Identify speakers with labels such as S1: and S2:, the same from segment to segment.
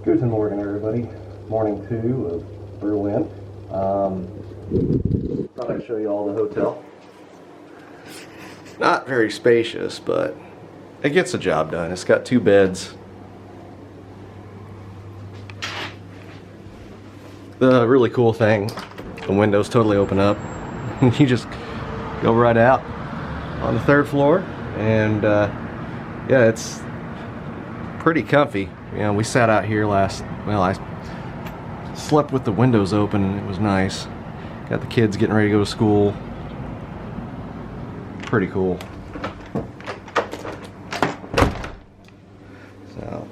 S1: Guten Morgen, everybody. Morning 2 of Berlin. Thought I'd show you all the hotel. Not very spacious, but it gets the job done. It's got 2 beds. The really cool thing, the windows totally open up. You just go right out on the 3rd floor, and yeah, it's pretty comfy. You know, we sat out here I slept with the windows open, and it was nice. Got the kids getting ready to go to school. Pretty cool. So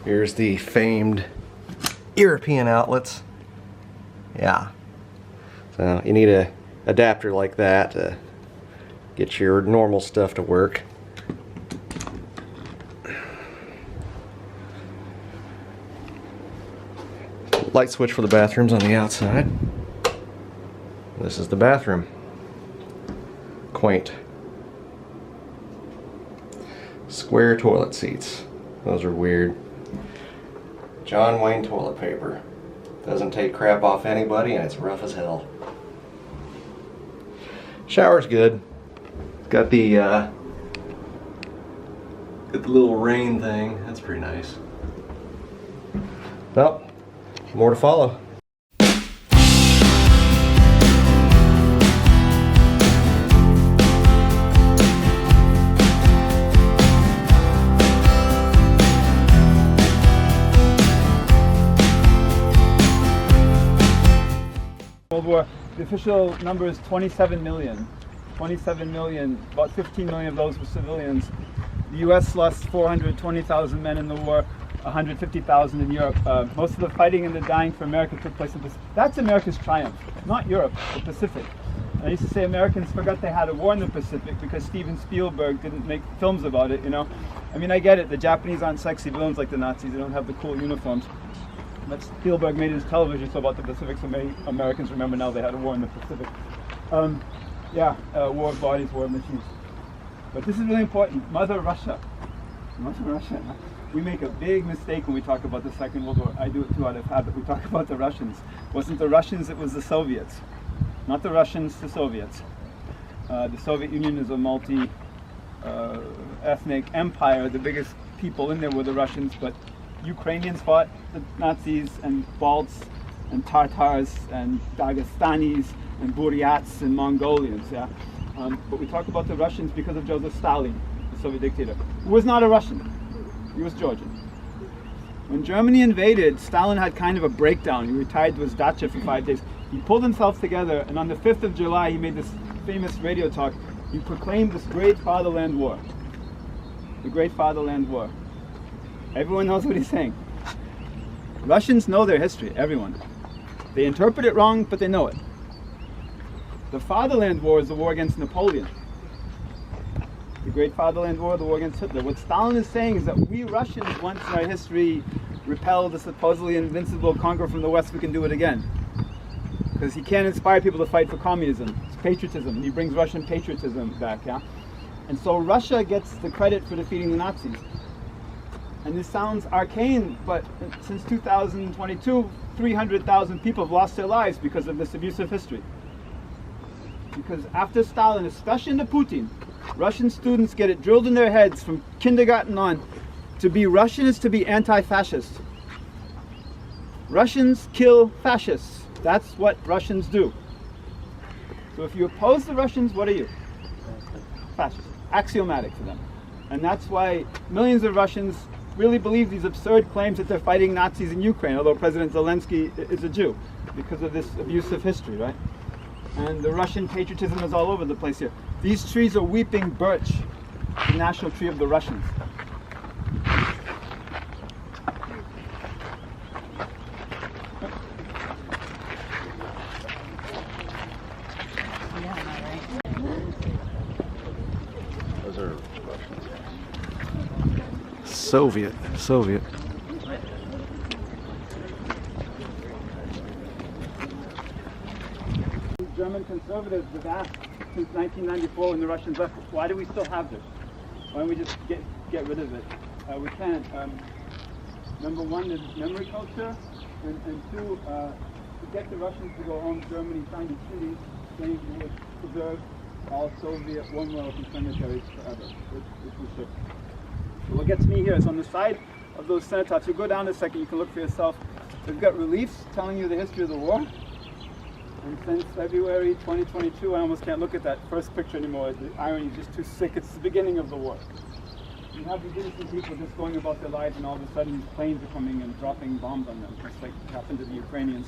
S1: here's the famed European outlets. Yeah. So you need a adapter like that to get your normal stuff to work. Light switch for the bathrooms on the outside. This is the bathroom. Quaint. Square toilet seats. Those are weird. John Wayne toilet paper. Doesn't take crap off anybody, and it's rough as hell. Shower's good. Got the little rain thing. That's pretty nice. Well, more to follow.
S2: World War, the official number is 27 million. 27 million, about 15 million of those were civilians. The US lost 420,000 men in the war, 150,000 in Europe. Most of the fighting and the dying for America took place in the Pacific. That's America's triumph, not Europe, the Pacific. And I used to say Americans forgot they had a war in the Pacific because Steven Spielberg didn't make films about it, you know. I mean, I get it, the Japanese aren't sexy villains like the Nazis, they don't have the cool uniforms. But Spielberg made his television show about the Pacific, so many Americans remember now they had a war in the Pacific. War of bodies, war of machines. But this is really important. Mother Russia. Mother Russia. We make a big mistake when we talk about the Second World War. I do it too out of habit. We talk about the Russians. It wasn't the Russians, it was the Soviets. Not the Russians, the Soviets. The Soviet Union is a multi-ethnic empire. The biggest people in there were the Russians, but Ukrainians fought the Nazis, and Balts, and Tatars, and Dagestanis, and Buryats, and Mongolians. Yeah, but we talk about the Russians because of Joseph Stalin, the Soviet dictator, who was not a Russian. He was Georgian. When Germany invaded, Stalin had kind of a breakdown. He retired to his dacha for 5 days. He pulled himself together, and on the 5th of July, he made this famous radio talk. He proclaimed this great fatherland war. The Great Fatherland War. Everyone knows what he's saying. Russians know their history, everyone. They interpret it wrong, but they know it. The Fatherland War is the war against Napoleon. The Great Fatherland War, the war against Hitler. What Stalin is saying is that we Russians once in our history repelled a supposedly invincible conqueror from the West, we can do it again. Because he can't inspire people to fight for communism. It's patriotism. He brings Russian patriotism back, yeah? And so Russia gets the credit for defeating the Nazis. And this sounds arcane, but since 2022, 300,000 people have lost their lives because of this abusive history. Because after Stalin, especially into Putin, Russian students get it drilled in their heads from kindergarten on. To be Russian is to be anti-fascist. Russians kill fascists. That's what Russians do. So if you oppose the Russians, what are you? Fascist. Axiomatic for them. And that's why millions of Russians really believe these absurd claims that they're fighting Nazis in Ukraine, although President Zelensky is a Jew, because of this abusive history, right? And the Russian patriotism is all over the place here. These trees are weeping birch, the national tree of the Russians.
S1: Those are Russians. Soviet.
S2: German conservatives have asked since 1994 when the Russians left, why do we still have this? Why don't we just get rid of it? we can't. Number one is memory culture, and two, to get the Russians to go home, Germany signed a treaty saying it would preserve all Soviet war memorials and cemeteries forever, which we should. So what gets me here is on the side of those cenotaphs. You go down a second, you can look for yourself. They've got reliefs telling you the history of the war. And since February 2022, I almost can't look at that first picture anymore. The irony is just too sick. It's the beginning of the war. You have these innocent people just going about their lives, and all of a sudden these planes are coming and dropping bombs on them, just like happened to the Ukrainians.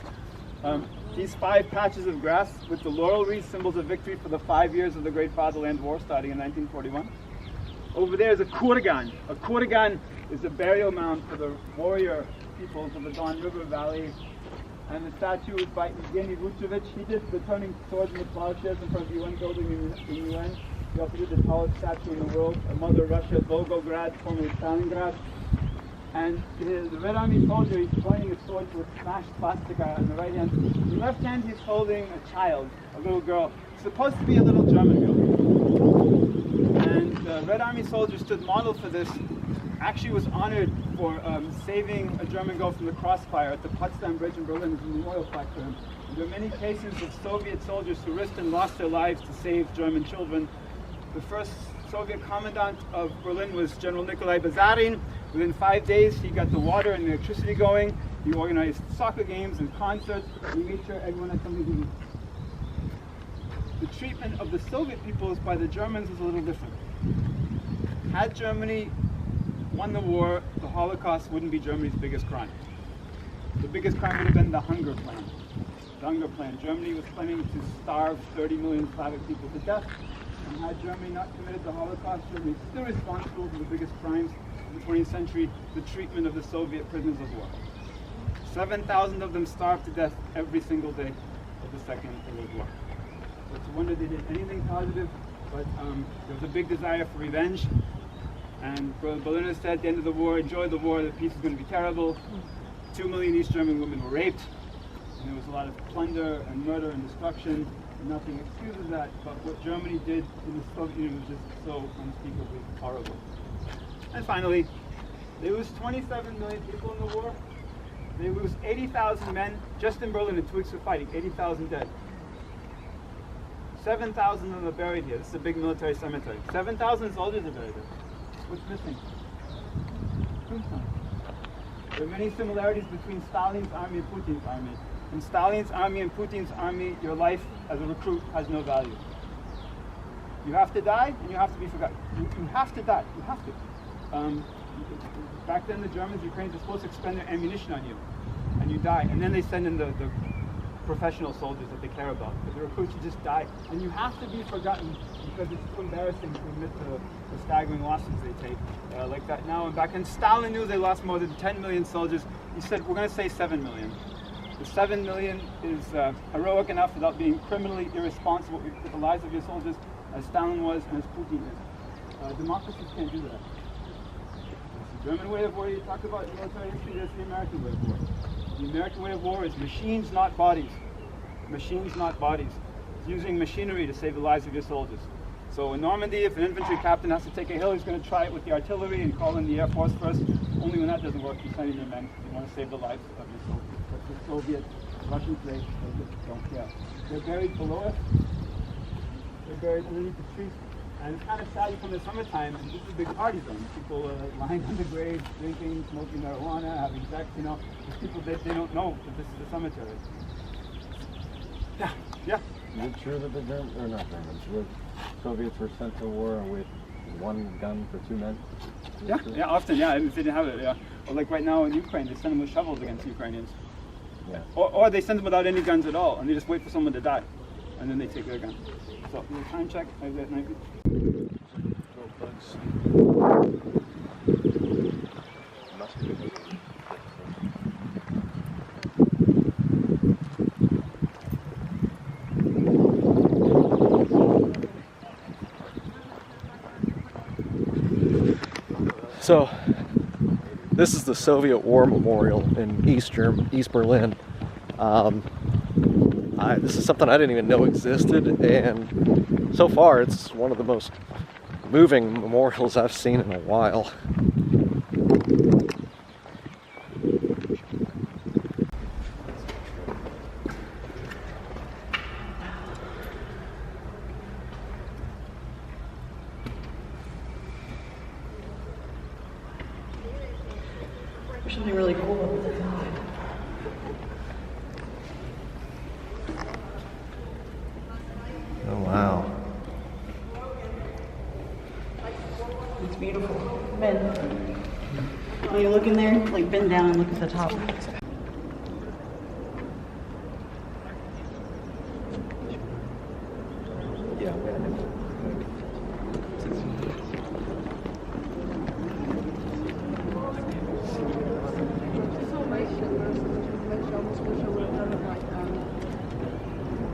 S2: These 5 patches of grass with the laurel wreath, symbols of victory for the 5 years of the Great Fatherland War starting in 1941. Over there is a kurgan. A kurgan is a burial mound for the warrior peoples of the Don River Valley. And the statue is by Evgeny Vucevich. He did the turning swords and the plowshares in front of the UN building in UN. He also did the tallest statue in the world, Mother Russia, Volgograd, formerly Stalingrad. And the Red Army soldier, he's pointing his sword to a smashed swastika in the right hand. In the left hand, he's holding a child, a little girl. It's supposed to be a little German girl. And the Red Army soldier stood model for this. Actually was honored for saving a German girl from the crossfire at the Potsdam Bridge in Berlin. There's a memorial plaque for him. And there are many cases of Soviet soldiers who risked and lost their lives to save German children. The first Soviet commandant of Berlin was General Nikolai Bazarin. Within 5 days, he got the water and the electricity going. He organized soccer games and concerts. He made sure everyone had something to eat. The treatment of the Soviet peoples by the Germans was a little different. Had Germany won the war, the Holocaust wouldn't be Germany's biggest crime. The biggest crime would have been the hunger plan. The hunger plan. Germany was planning to starve 30 million Slavic people to death. And had Germany not committed the Holocaust, Germany is still responsible for the biggest crimes of the 20th century, the treatment of the Soviet prisoners of war. 7,000 of them starved to death every single day of the Second World War. So it's a wonder they did anything positive, but there was a big desire for revenge. And Berliner said at the end of the war, enjoy the war, the peace is going to be terrible. 2 million East German women were raped, and there was a lot of plunder and murder and destruction. Nothing excuses that, but what Germany did in the Soviet Union was just so unspeakably horrible. And finally, they lose 27 million people in the war. They lose 80,000 men just in Berlin in 2 weeks of fighting, 80,000 dead. 7,000 of them are buried here. This is a big military cemetery. 7,000 soldiers are buried here. What's missing? Tombstones. There are many similarities between Stalin's army and Putin's army. In Stalin's army and Putin's army, your life as a recruit has no value. You have to die, and you have to be forgotten. You have to die. You have to. Back then, the Germans, Ukrainians were supposed to expend their ammunition on you, and you die. And then they send in the professional soldiers that they care about. But the recruits, you just die. And you have to be forgotten because it's too embarrassing to admit the staggering losses they take like that now. And back then, Stalin knew they lost more than 10 million soldiers. He said, we're going to say 7 million. The 7 million is heroic enough without being criminally irresponsible with the lives of your soldiers, as Stalin was and as Putin is. Democracies can't do that. It's the German way of war you talk about in military history, there's the American way of war. The American way of war is machines, not bodies. Machines, not bodies. It's using machinery to save the lives of your soldiers. So in Normandy, if an infantry captain has to take a hill, he's going to try it with the artillery and call in the Air Force first. Only when that doesn't work, he's sending your men. You want to save the lives of your soldiers. But the Soviet, Russian slaves, they just don't care. They're buried below us. They're buried underneath the trees. And it's kind of sad, you come in the summertime, and this is a big party zone. People are lying on the graves, drinking, smoking marijuana, having sex, you know. There's people that they don't know that this is a cemetery. Yeah.
S3: Is it true that the Germans, or not Germans, the Soviets were sent to war with 1 gun for 2 men?
S2: Yeah, often, yeah, if they didn't have it, yeah. Or like right now in Ukraine, they send them with shovels against Ukrainians.
S3: Yeah.
S2: Or they send them without any guns at all, and they just wait for someone to die, and then they take their gun. So, time check, I was at 90.
S1: So, this is the Soviet War Memorial in East Berlin. This is something I didn't even know existed, and so far it's one of the most moving memorials I've seen in a while.
S4: something really cool up at the top.
S1: Oh wow.
S4: It's beautiful. Ben, when you look in there, like bend down and look at the top.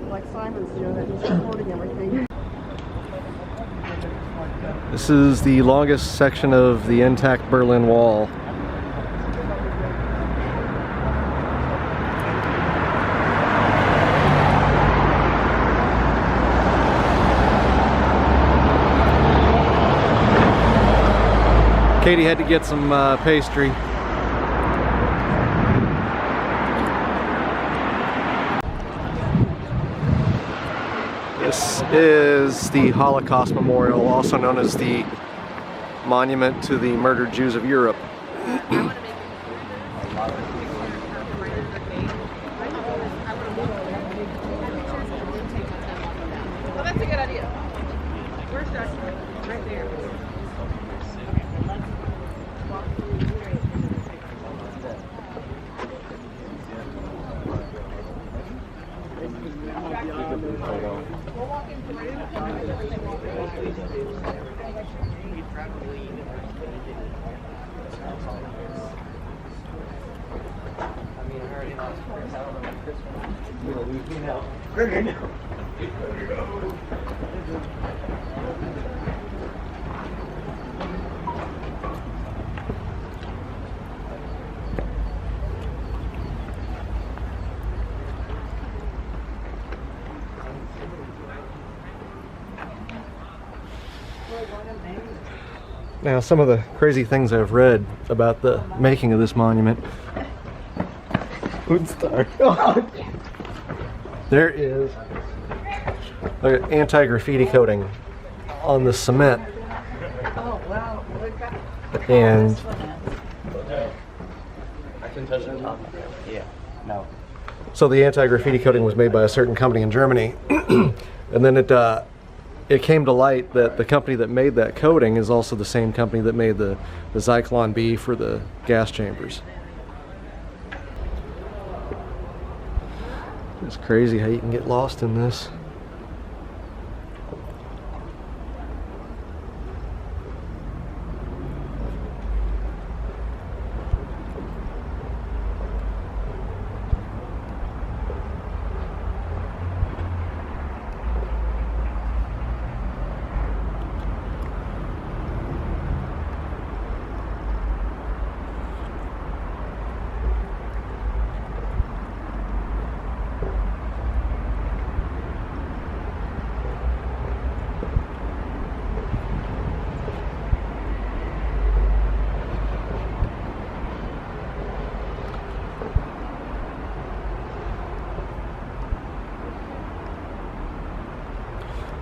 S5: Like Simon's, you know, that he's recording everything.
S1: This is the longest section of the intact Berlin Wall. Katie had to get some pastry. This is the Holocaust Memorial, also known as the Monument to the Murdered Jews of Europe.
S5: Well, that's a good idea. Where's Dustin? Right there.
S1: Now, some of the crazy things I've read about the making of this monument. There is anti-graffiti coating on the cement,
S4: Oh, wow.
S1: and so the anti-graffiti coating was made by a certain company in Germany, and then it came to light that the company that made that coating is also the same company that made the Zyklon B for the gas chambers. It's crazy how you can get lost in this.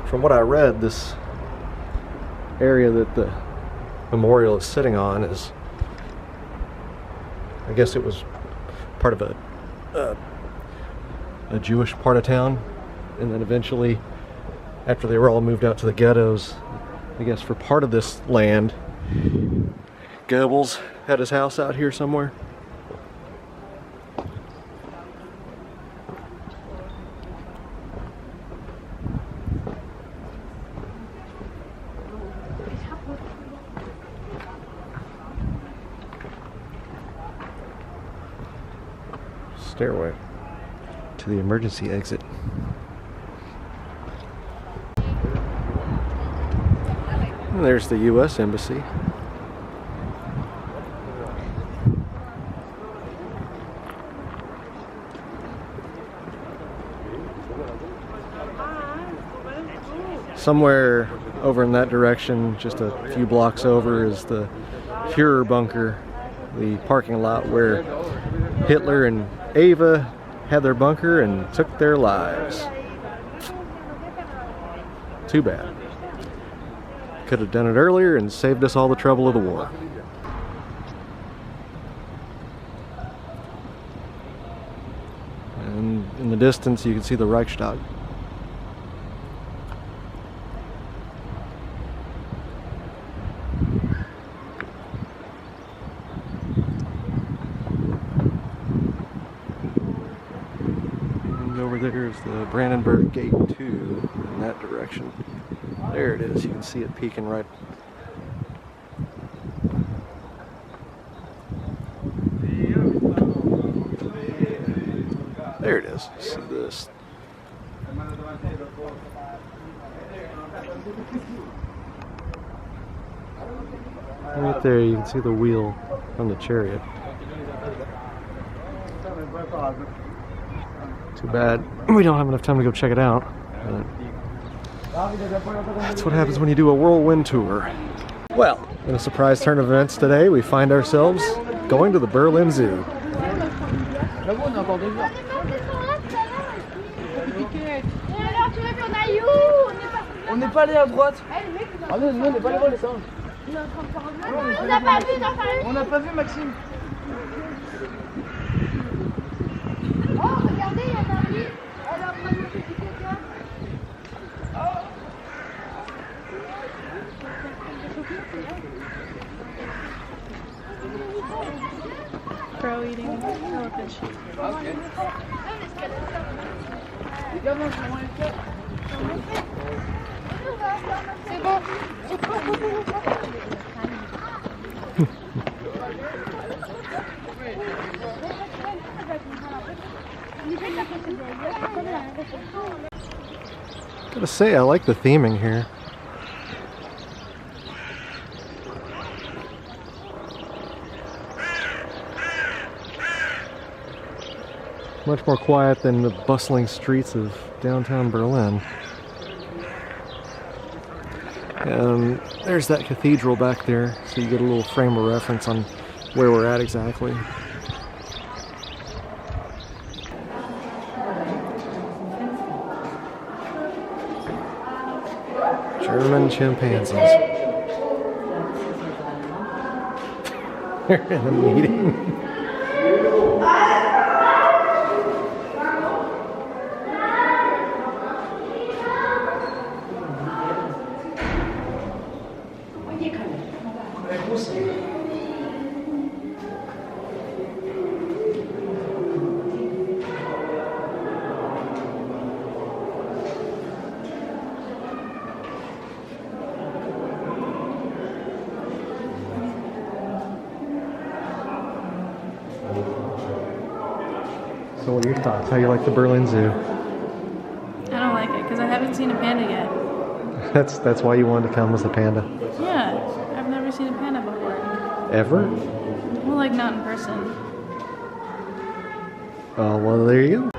S1: From what I read, this area that the memorial is sitting on is, I guess it was part of a Jewish part of town, and then eventually, after they were all moved out to the ghettos, I guess for part of this land, Goebbels had his house out here somewhere. Stairway to the emergency exit. And there's the U.S. Embassy. Somewhere over in that direction, just a few blocks over, is the Führer bunker, the parking lot where Hitler and Ava had their bunker and took their lives. Too bad. Could have done it earlier and saved us all the trouble of the war. in the distance you can see the Reichstag. And over there is the Brandenburg Gate 2 in that direction. There it is, you can see it peeking right. There it is. See this. Right there you can see the wheel on the chariot. Too bad we don't have enough time to go check it out. But that's what happens when you do a whirlwind tour. Well, in a surprise turn of events today, we find ourselves going to the Berlin Zoo.
S5: On n'est pas allé à droite. Ah non, nous on n'est pas allé voir les singes. On n'a pas vu, on n'a pas vu Maxime. Oh, regardez, il y a Marie. Elle est en train de nous piquer quelqu'un.
S6: Crow eating jellyfish.
S5: Ok. Les gars, non, comment elle fait?
S6: C'est bon.
S1: Gotta say, I like the theming here. Much more quiet than the bustling streets of downtown Berlin. And there's that cathedral back there, so you get a little frame of reference on where we're at exactly. German chimpanzees. They're in a meeting. So what are your thoughts? How you like the Berlin Zoo?
S6: I don't like it because I haven't seen a panda yet.
S1: That's why you wanted to come, was the panda.
S6: Yeah, I've never seen a panda before.
S1: Ever?
S6: Well, like not in person.
S1: Oh, well, there you go.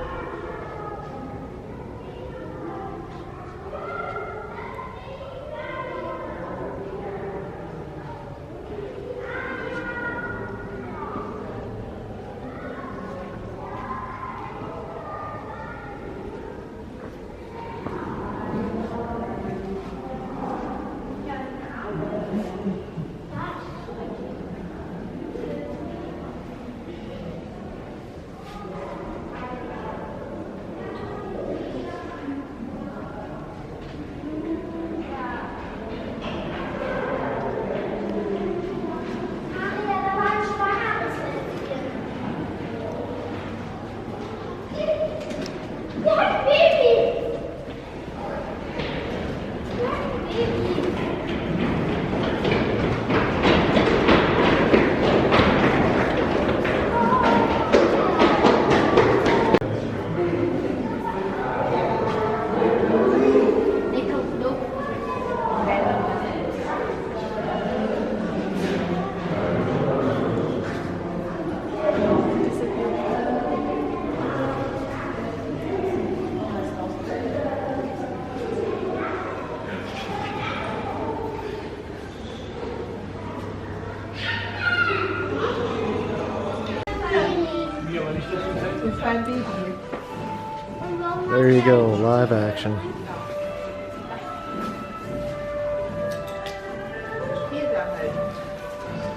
S1: There you go, live action.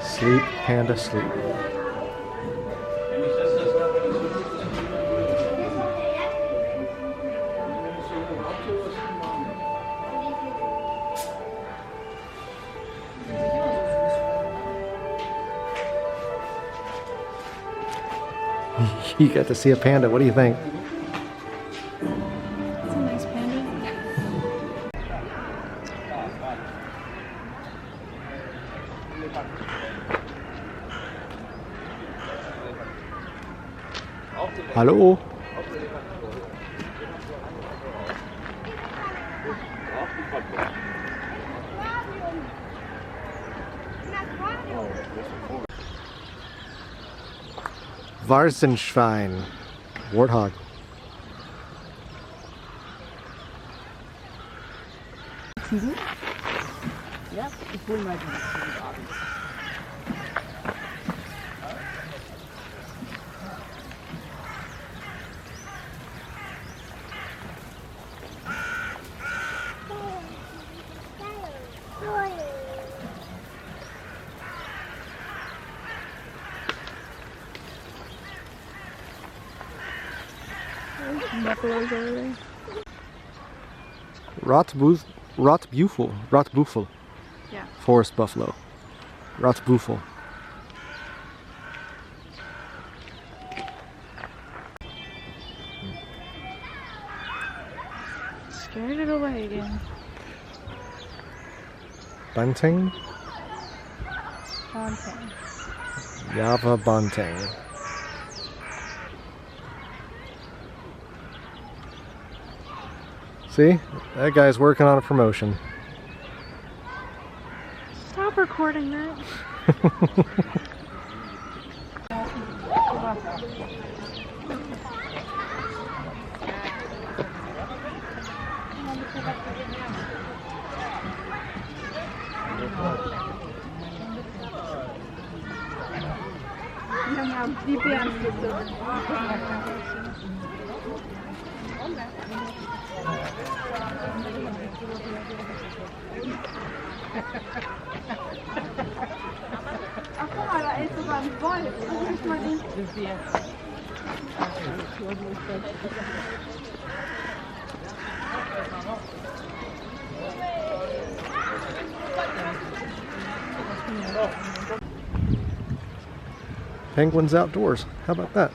S1: Sleep, panda, sleep. You got to see a panda. What do you think?
S6: It's a nice panda.
S1: Hallo? Warzenschwein. Warthog.
S5: Ja, ich hole mal die.
S6: Buffaloes over there.
S1: Rotbuffel.
S6: Yeah.
S1: Forest buffalo. Rotbuffel.
S6: Scared it away again.
S1: Bunting.
S6: Bunting.
S1: Java bunting. See? That guy's working on a promotion.
S6: Stop recording that. Ach guck mal, da ist sogar ein Wolf. Guck mich mal den.
S1: Penguins outdoors. How about that?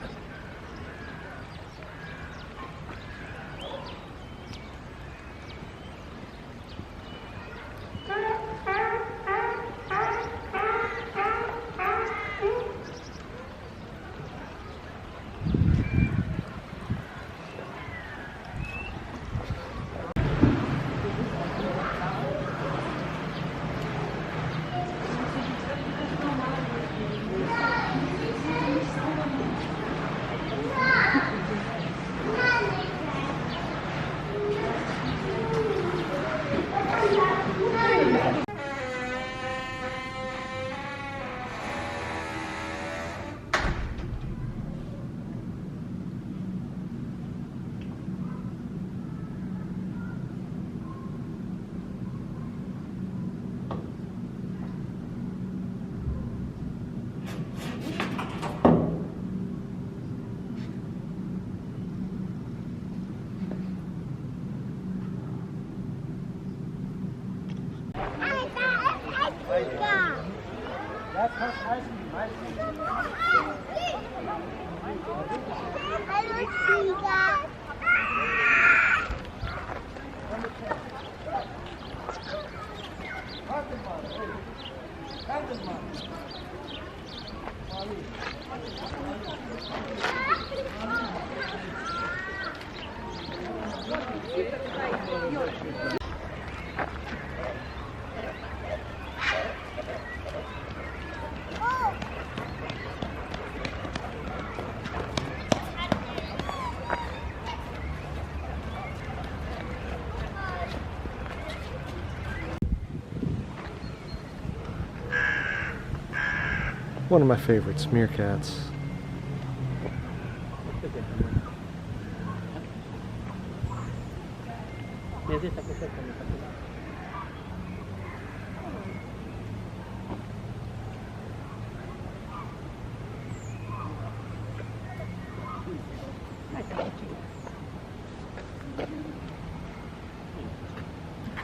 S1: One of my favorites, meerkats.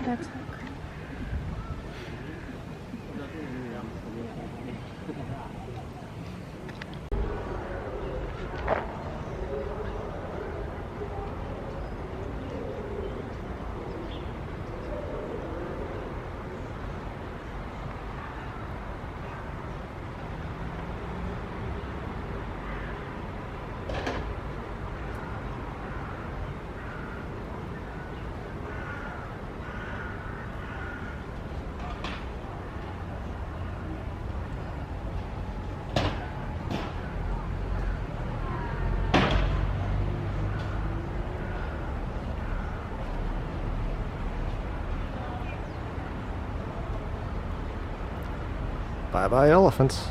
S6: That's
S1: Bye-bye elephants.